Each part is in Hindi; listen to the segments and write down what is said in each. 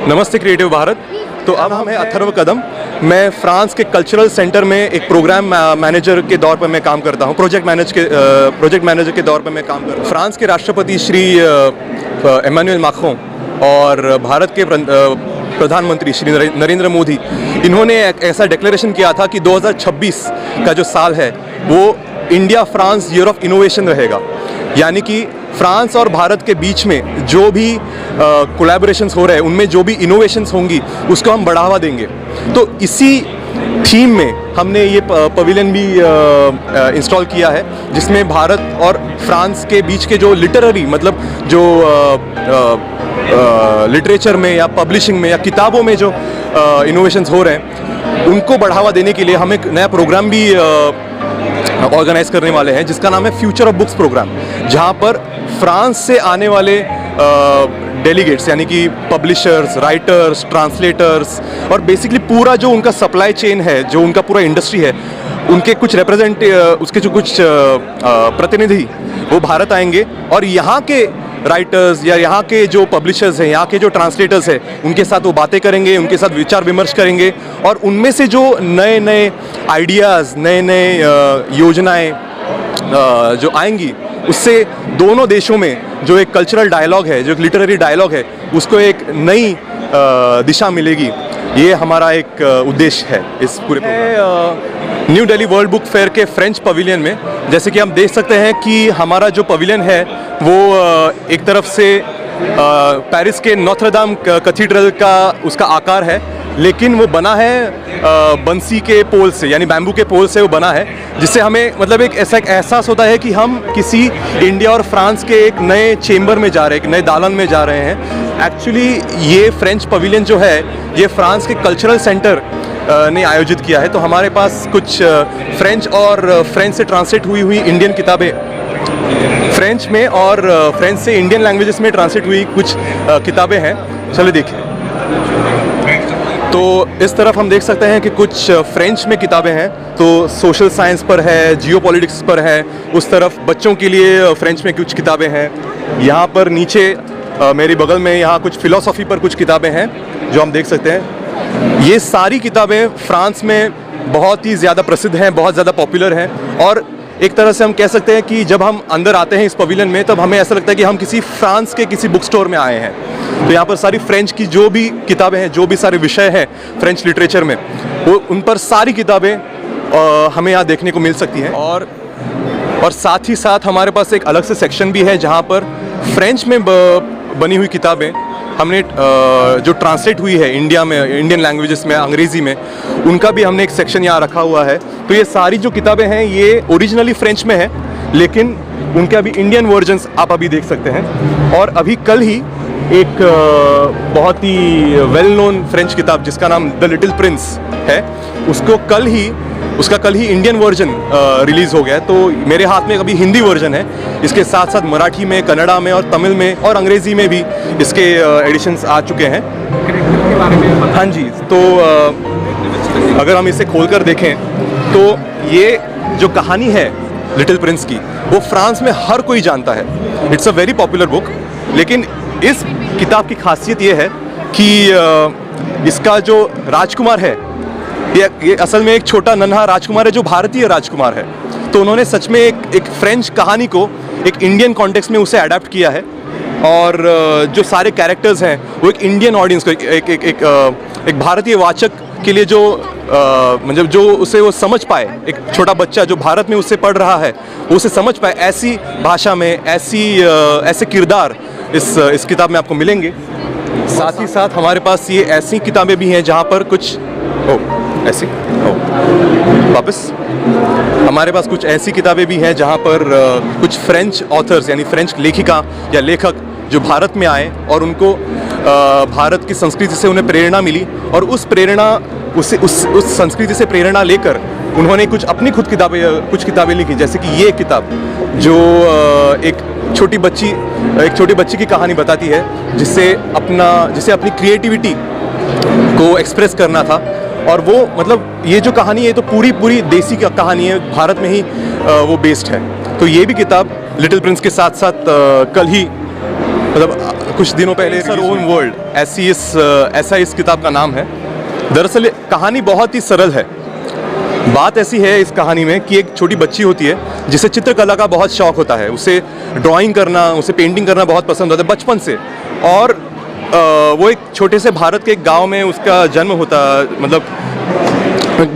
नमस्ते क्रिएटिव भारत। तो अब हम हैं अथर्व कदम। मैं फ्रांस के कल्चरल सेंटर में एक प्रोग्राम मैनेजर के तौर पर मैं काम करता हूँ। प्रोजेक्ट मैनेजर के तौर पर मैं काम करता हूँ। फ्रांस के राष्ट्रपति श्री एमानुएल मैक्रों और भारत के प्रधानमंत्री श्री नरेंद्र मोदी, इन्होंने एक ऐसा डिक्लेरेशन किया था कि 2026 का जो साल है वो India France year of innovation रहेगा। यानी कि फ्रांस और भारत के बीच में जो भी कोलैबोरेशंस हो रहे हैं, उनमें जो भी इनोवेशंस होंगी उसको हम बढ़ावा देंगे। तो इसी थीम में हमने ये पवेलियन भी इंस्टॉल किया है, जिसमें भारत और फ्रांस के बीच के जो लिटरेरी, मतलब जो लिटरेचर में या पब्लिशिंग में या किताबों में जो इनोवेशंस हो रहे हैं, उनको बढ़ावा देने के लिए हम एक नया प्रोग्राम भी ऑर्गेनाइज करने वाले हैं, जिसका नाम है फ्यूचर ऑफ बुक्स प्रोग्राम। जहां पर फ्रांस से आने वाले डेलीगेट्स, यानी कि पब्लिशर्स, राइटर्स, ट्रांसलेटर्स और बेसिकली पूरा जो उनका सप्लाई चेन है, जो उनका पूरा इंडस्ट्री है, उनके कुछ उसके जो कुछ प्रतिनिधि वो भारत आएंगे और यहाँ के राइटर्स या यहाँ के जो पब्लिशर्स हैं, यहाँ के जो ट्रांसलेटर्स हैं, उनके साथ वो बातें करेंगे, उनके साथ विचार विमर्श करेंगे और उनमें से जो नए नए आइडियाज़, नए नए योजनाएं जो आएंगी, उससे दोनों देशों में जो एक कल्चरल डायलॉग है, जो एक लिटरेरी डायलॉग है, उसको एक नई दिशा मिलेगी। ये हमारा एक उद्देश्य है इस पूरे programme. New Delhi world book fair के फ्रेंच पवेलियन में जैसे कि हम देख सकते हैं कि हमारा जो पवेलियन है वो एक तरफ से पेरिस के नोत्र दाम कैथेड्रल का उसका आकार है, लेकिन वो बना है बंसी के पोल से, यानी बैम्बू के पोल से वो बना है, जिससे हमें मतलब एक ऐसा एहसास होता है कि हम किसी इंडिया और फ्रांस के एक नए चेंबर में जा रहे हैं, एक नए दालन में जा रहे हैं। एक्चुअली ये फ्रेंच पवेलियन जो है ये फ्रांस के कल्चरल सेंटर ने आयोजित किया है। तो हमारे पास कुछ फ्रेंच और फ्रेंच से ट्रांसलेट हुई इंडियन किताबें, फ्रेंच में और फ्रेंच से इंडियन लैंग्वेजेस में ट्रांसलेट हुई कुछ किताबें हैं। चलिए देखिए। तो इस तरफ हम देख सकते हैं कि कुछ फ्रेंच में किताबें हैं, तो सोशल साइंस पर है, जियोपॉलिटिक्स पर है। उस तरफ बच्चों के लिए फ्रेंच में कुछ किताबें हैं। यहाँ पर नीचे मेरी बगल में यहाँ कुछ फ़िलॉसफ़ी पर कुछ किताबें हैं जो हम देख सकते हैं। ये सारी किताबें फ्रांस में बहुत ही ज़्यादा प्रसिद्ध हैं, बहुत ज़्यादा पॉपुलर हैं और एक तरह से हम कह सकते हैं कि जब हम अंदर आते हैं इस पवेलियन में, तब हमें ऐसा लगता है कि हम किसी फ्रांस के किसी बुक स्टोर में आए हैं। तो यहाँ पर सारी फ्रेंच की जो भी किताबें हैं, जो भी सारे विषय हैं फ्रेंच लिटरेचर में, वो उन पर सारी किताबें हमें यहाँ देखने को मिल सकती हैं। और साथ ही साथ हमारे पास एक अलग से सेक्शन भी है जहाँ पर फ्रेंच में बनी हुई किताबें हमने जो ट्रांसलेट हुई है इंडिया में, इंडियन लैंग्वेजेस में, अंग्रेज़ी में, उनका भी हमने एक सेक्शन यहाँ रखा हुआ है। तो ये सारी जो किताबें हैं ये ओरिजिनली फ्रेंच में है, लेकिन उनके अभी इंडियन वर्जन्स आप अभी देख सकते हैं। और अभी कल ही एक बहुत ही वेल नोन फ्रेंच किताब जिसका नाम द लिटिल प्रिंस है, उसका कल ही इंडियन वर्जन रिलीज़ हो गया है। तो मेरे हाथ में अभी हिंदी वर्जन है, इसके साथ साथ मराठी में, कन्नड़ा में और तमिल में और अंग्रेज़ी में भी इसके एडिशंस आ चुके हैं। हाँ जी। तो अगर हम इसे खोलकर देखें तो ये जो कहानी है लिटिल प्रिंस की, वो फ्रांस में हर कोई जानता है। It's a very popular book. लेकिन इस किताब की खासियत ये है कि इसका जो राजकुमार है, ये असल में एक छोटा नन्हा राजकुमार है जो भारतीय राजकुमार है। तो उन्होंने सच में एक फ्रेंच कहानी को एक इंडियन कॉन्टेक्स्ट में उसे अडेप्ट किया है और जो सारे कैरेक्टर्स हैं वो एक इंडियन ऑडियंस को, एक भारतीय वाचक के लिए जो मतलब जो उसे वो समझ पाए, एक छोटा बच्चा जो भारत में उससे पढ़ रहा है वो उसे समझ पाए, ऐसी भाषा में ऐसे किरदार इस किताब में आपको मिलेंगे। साथ ही साथ हमारे पास ये ऐसी किताबें भी हैं जहाँ पर कुछ वापस हमारे पास कुछ ऐसी किताबें भी हैं जहाँ पर कुछ फ्रेंच ऑथर्स, यानी फ्रेंच लेखिका या लेखक जो भारत में आए और उनको भारत की संस्कृति से उन्हें प्रेरणा मिली और उस संस्कृति से प्रेरणा लेकर उन्होंने कुछ किताबें लिखी। जैसे कि ये किताब जो एक छोटी बच्ची की कहानी बताती है, जिसे अपनी क्रिएटिविटी को एक्सप्रेस करना था। और वो मतलब ये जो कहानी है तो पूरी देसी कहानी है, भारत में ही वो बेस्ड है। तो ये भी किताब लिटिल प्रिंस के साथ साथ कल ही मतलब कुछ दिनों पहले सर ओन वर्ल्ड ऐसा इस किताब का नाम है। दरअसल कहानी बहुत ही सरल है। बात ऐसी है इस कहानी में कि एक छोटी बच्ची होती है जिसे चित्रकला का बहुत शौक होता है। उसे ड्राइंग करना, उसे पेंटिंग करना बहुत पसंद होता है बचपन से। और वो एक छोटे से भारत के एक गांव में उसका जन्म होता, मतलब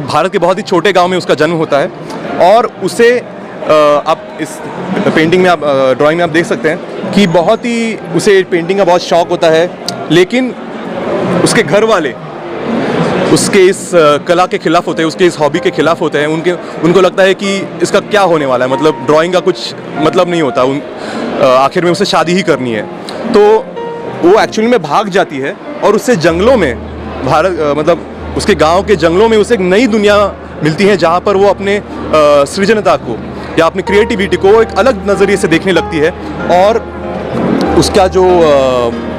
भारत के बहुत ही छोटे गांव में उसका जन्म होता है। और उसे आप इस पेंटिंग में, आप ड्राइंग में आप देख सकते हैं कि बहुत ही उसे पेंटिंग का बहुत शौक होता है, लेकिन उसके घर वाले उसके इस कला के खिलाफ होते हैं, उसके इस हॉबी के खिलाफ होते हैं। उनको लगता है कि इसका क्या होने वाला है, मतलब ड्राइंग का कुछ मतलब नहीं होता, आखिर में उसे शादी ही करनी है। तो वो एक्चुअली में भाग जाती है और उससे जंगलों में मतलब उसके गांव के जंगलों में उसे एक नई दुनिया मिलती है जहाँ पर वो अपने सृजनता को या अपनी क्रिएटिविटी को एक अलग नज़रिए से देखने लगती है। और उसका जो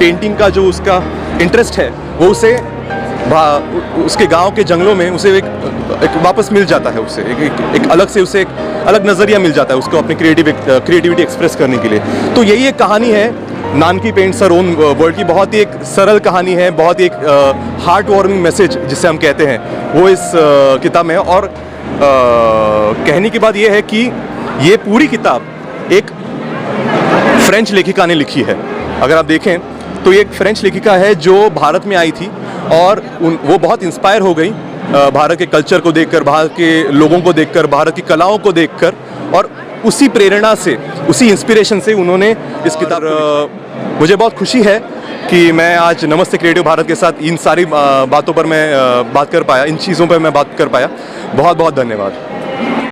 पेंटिंग का जो उसका इंटरेस्ट है वो उसे उसके गांव के जंगलों में उसे एक वापस मिल जाता है। उसे एक अलग से उसे एक अलग नज़रिया मिल जाता है उसको अपनी क्रिएटिविटी एक्सप्रेस करने के लिए। तो यही एक कहानी है Nanaki paints her own world की। बहुत ही एक सरल कहानी है, बहुत ही एक हार्ट वार्मिंग मैसेज जिसे हम कहते हैं वो इस किताब में है। और कहने की बात यह है कि ये पूरी किताब एक फ्रेंच लेखिका ने लिखी है। अगर आप देखें तो ये एक फ्रेंच लेखिका है जो भारत में आई थी और वो बहुत इंस्पायर हो गई भारत के कल्चर को देखकर, भारत के लोगों को देखकर, भारत की कलाओं को देखकर, और उसी प्रेरणा से, उसी इंस्पिरेशन से उन्होंने इस किताब मुझे बहुत खुशी है कि मैं आज नमस्ते क्रिएटिव भारत के साथ इन सारी बातों पर मैं बात कर पाया, इन चीज़ों पर मैं बात कर पाया। बहुत बहुत धन्यवाद।